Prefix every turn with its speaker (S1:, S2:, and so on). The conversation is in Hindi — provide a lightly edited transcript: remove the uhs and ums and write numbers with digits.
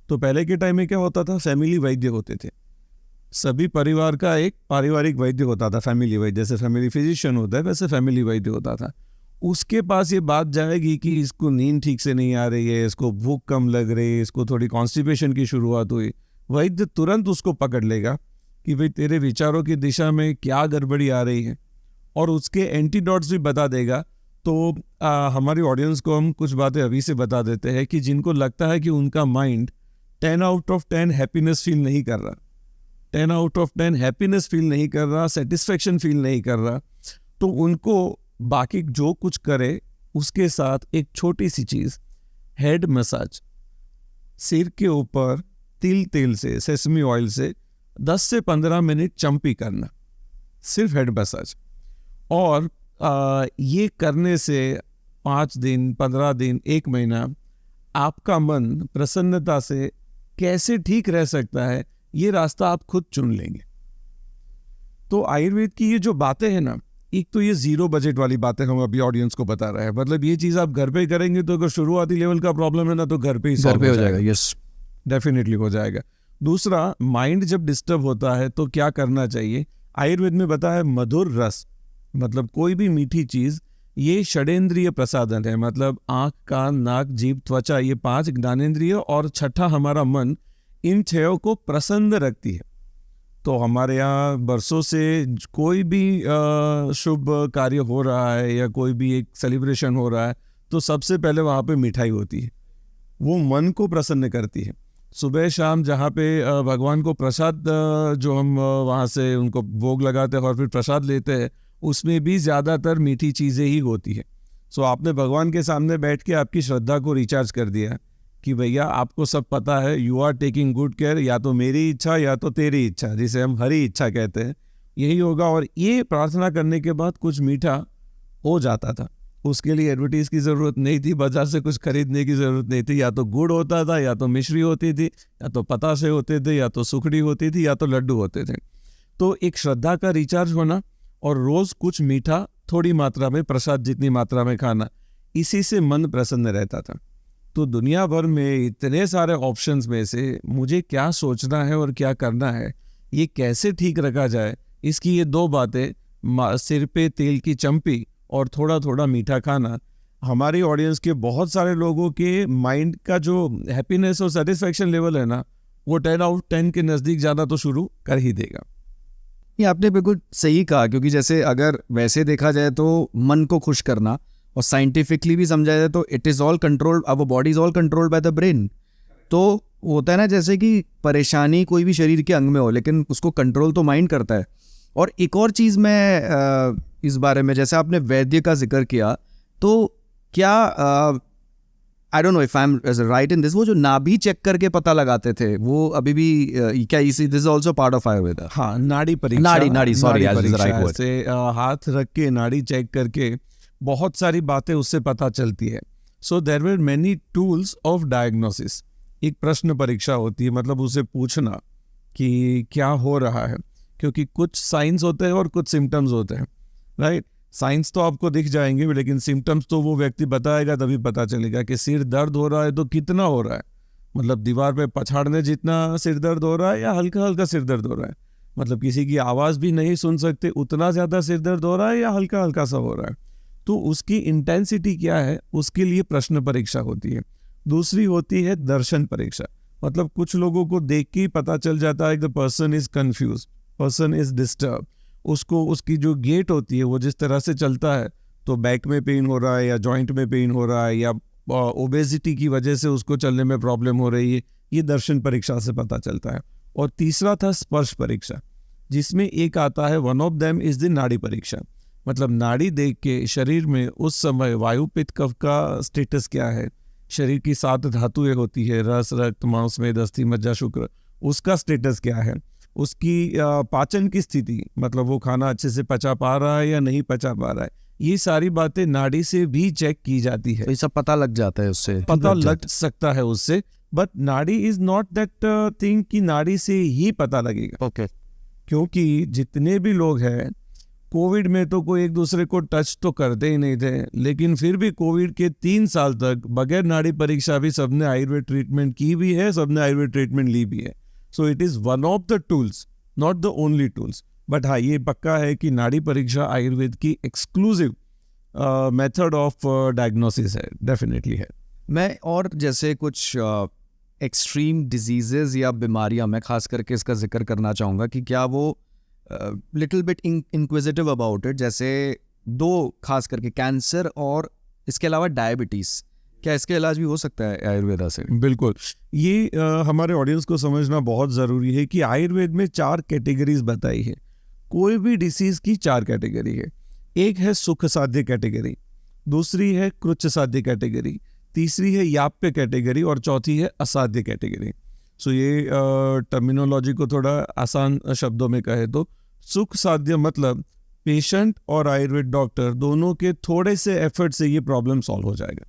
S1: तो पहले के टाइम में क्या होता था, फैमिली वैद्य होते थे, सभी परिवार का एक पारिवारिक वैद्य होता था, फैमिली वैद्य, जैसे फैमिली फिजिशियन होता है वैसे फैमिली वैद्य होता था। उसके पास ये बात जाएगी कि इसको नींद ठीक से नहीं आ रही है, इसको भूख कम लग रही है, इसको थोड़ी कॉन्स्टिपेशन की शुरुआत हुई, वैद्य तुरंत उसको पकड़ लेगा कि भाई तेरे विचारों की दिशा में क्या गड़बड़ी आ रही है, और उसके एंटीडोट्स भी बता देगा। तो हमारी ऑडियंस को हम कुछ बातें अभी से बता देते हैं कि जिनको लगता है कि उनका mind 10 out of 10 happiness feel नहीं कर रहा, 10 आउट ऑफ 10 हैप्पीनेस फील नहीं कर रहा, सेटिस्फेक्शन फील नहीं कर रहा, तो उनको बाकी जो कुछ करे उसके साथ एक छोटी सी चीज़, हेड मसाज, सिर के ऊपर तिल तेल से, सेसमी ऑयल से 10 से 15 मिनट चंपी करना, सिर्फ हेड मसाज। और ये करने से 5 दिन, 15 दिन, 1 महीना आपका मन प्रसन्नता से कैसे ठीक रह सकता है, ये रास्ता आप खुद चुन लेंगे। तो आयुर्वेद की ये जो बातें हैं ना, एक तो ये 0 बजट वाली बातें हम अभी ऑडियंस को बता रहे हैं, मतलब ये चीज़ आप घर पे ही करेंगे तो अगर शुरुआती लेवल का प्रॉब्लम है ना तो घर पे ही सॉल्व हो जाएगा।
S2: यस,
S1: डेफिनेटली हो जाएगा। दूसरा, माइंड जब डिस्टर्ब होता है तो क्या करना चाहिए, आयुर्वेद में बताया मधुर रस, मतलब कोई भी मीठी चीज़, ये षडेंद्रिय प्रसादन है, मतलब आँख, कान, नाक, जीभ, त्वचा, ये 5 ज्ञानेंद्रिय और छठा हमारा मन, इन 6 को प्रसन्न रखती है। तो हमारे यहाँ बरसों से कोई भी शुभ कार्य हो रहा है या कोई भी एक सेलिब्रेशन हो रहा है तो सबसे पहले वहाँ पे मिठाई होती है, वो मन को प्रसन्न करती है। सुबह शाम जहाँ पे भगवान को प्रसाद जो हम वहाँ से उनको भोग लगाते हैं और फिर प्रसाद लेते हैं, उसमें भी ज़्यादातर मीठी चीज़ें ही होती है। सो आपने भगवान के सामने बैठ के आपकी श्रद्धा को रिचार्ज कर दिया कि भैया आपको सब पता है, you are taking good care, या तो मेरी इच्छा या तो तेरी इच्छा, जिसे हम हरी इच्छा कहते हैं, यही होगा। और ये प्रार्थना करने के बाद कुछ मीठा हो जाता था, उसके लिए एडवर्टीज की ज़रूरत नहीं थी, बाजार से कुछ खरीदने की ज़रूरत नहीं थी, या तो गुड़ होता था, या तो मिश्री होती थी, या तो पतासे होते थे, या तो सुखड़ी होती थी, या तो लड्डू होते थे। तो एक श्रद्धा का रिचार्ज होना और रोज़ कुछ मीठा थोड़ी मात्रा में, प्रसाद जितनी मात्रा में खाना, इसी से मन प्रसन्न रहता था। तो दुनिया भर में इतने सारे ऑप्शंस में से मुझे क्या सोचना है और क्या करना है, ये कैसे ठीक रखा जाए, इसकी ये 2 बातें, सिर पे तेल की चंपी और थोड़ा थोड़ा मीठा खाना, हमारी ऑडियंस के बहुत सारे लोगों के माइंड का जो हैप्पीनेस और सेटिस्फैक्शन लेवल है ना, वो 10 आउट 10 के नज़दीक जाना तो शुरू कर ही देगा।
S2: ये आपने बिल्कुल सही कहा, क्योंकि जैसे अगर वैसे देखा जाए तो मन को खुश करना, और साइंटिफिकली भी समझा जाए तो इट इज़ ऑल कंट्रोल्ड, अब body is all controlled by the brain. तो होता है ना, जैसे कि परेशानी कोई भी शरीर के अंग में हो, लेकिन उसको कंट्रोल तो माइंड करता है। और एक और चीज़ मैं इस बारे में, जैसे आपने वैद्य का जिक्र किया, तो क्या I don't know if I am right in this, वो जो नाभि चेक करके पता लगाते थे, वो अभी भी क्या इसी this is also part of Ayurveda?
S1: हाँ, नाड़ी परीक्षा,
S2: नाड़ी सॉरी,
S1: परीक्षा से हाथ रख के नाड़ी चेक करके बहुत सारी बातें उससे पता चलती है। So there were many tools of diagnosis. एक प्रश्न परीक्षा होती है, मतलब उसे पूछना कि क्या हो रहा है, क्योंकि कुछ साइंस होते हैं और कुछ सिम्टम्स होते हैं, राइट। साइंस तो आपको दिख जाएंगे, लेकिन सिम्टम्स तो वो व्यक्ति बताएगा तभी पता चलेगा कि सिर दर्द हो रहा है तो कितना हो रहा है, मतलब दीवार पे पछाड़ने जितना सिर दर्द हो रहा है या हल्का हल्का सिर दर्द हो रहा है, मतलब किसी की आवाज़ भी नहीं सुन सकते उतना ज़्यादा सिर दर्द हो रहा है या हल्का हल्का सा हो रहा है। तो उसकी इंटेंसिटी क्या है, उसके लिए प्रश्न परीक्षा होती है। दूसरी होती है दर्शन परीक्षा, मतलब कुछ लोगों को देख के ही पता चल जाता है कि the person is confuse, person is disturb, उसको उसकी जो गेट होती है वो जिस तरह से चलता है, तो बैक में पेन हो रहा है या जॉइंट में पेन हो रहा है या ओबेसिटी की वजह से उसको चलने में प्रॉब्लम हो रही है, ये दर्शन परीक्षा से पता चलता है। और तीसरा था स्पर्श परीक्षा, जिसमें एक आता है, one of them is the नाड़ी परीक्षा, मतलब नाड़ी देख के शरीर में उस समय वायु पित्त कफ का स्टेटस क्या है, शरीर की 7 धातुएं होती है, रस, रक्त, मांस, मेद, अस्थि, मज्जा, शुक्र, उसका स्टेटस क्या है, उसकी पाचन की स्थिति, मतलब वो खाना अच्छे से पचा पा रहा है या नहीं पचा पा रहा है, ये सारी बातें नाड़ी से भी चेक की जाती है।
S2: तो ये सब पता लग जाता है, उससे
S1: पता लग सकता है उससे, बट नाड़ी इज नॉट दैट थिंग कि नाड़ी से ही पता लगेगा।
S2: ओके।
S1: क्योंकि जितने भी लोग हैं कोविड में तो कोई एक दूसरे को टच तो करते ही नहीं थे, लेकिन फिर भी कोविड के 3 साल तक बगैर नाड़ी परीक्षा भी सबने आयुर्वेद ट्रीटमेंट की भी है, सबने आयुर्वेद ट्रीटमेंट ली भी है. So it is one of the tools, not the only tools. But हाँ, ये पक्का है कि नाड़ी परीक्षा आयुर्वेद की एक्सक्लूसिव मेथड ऑफ डायग्नोसिस है, डेफिनेटली है.
S2: मैं और जैसे कुछ एक्सट्रीम डिजीजेज या बीमारियां, मैं खास करके इसका जिक्र करना चाहूँगा कि क्या वो little bit inquisitive about it, जैसे 2 खास करके कैंसर और इसके अलावा डायबिटीज़, क्या इसके इलाज भी हो सकता है आयुर्वेदा से?
S1: बिल्कुल. ये हमारे ऑडियंस को समझना बहुत ज़रूरी है कि आयुर्वेद में 4 कैटेगरीज बताई है. कोई भी डिसीज़ की 4 कैटेगरी है. एक है सुख साध्य कैटेगरी, दूसरी है कृच्छ साध्य कैटेगरी, तीसरी है याप्य कैटेगरी और चौथी है असाध्य कैटेगरी. सो ये टर्मिनोलॉजी को थोड़ा आसान शब्दों में कहे तो सुख साध्य मतलब पेशेंट और आयुर्वेद डॉक्टर दोनों के थोड़े से एफर्ट से ये प्रॉब्लम सॉल्व हो जाएगा.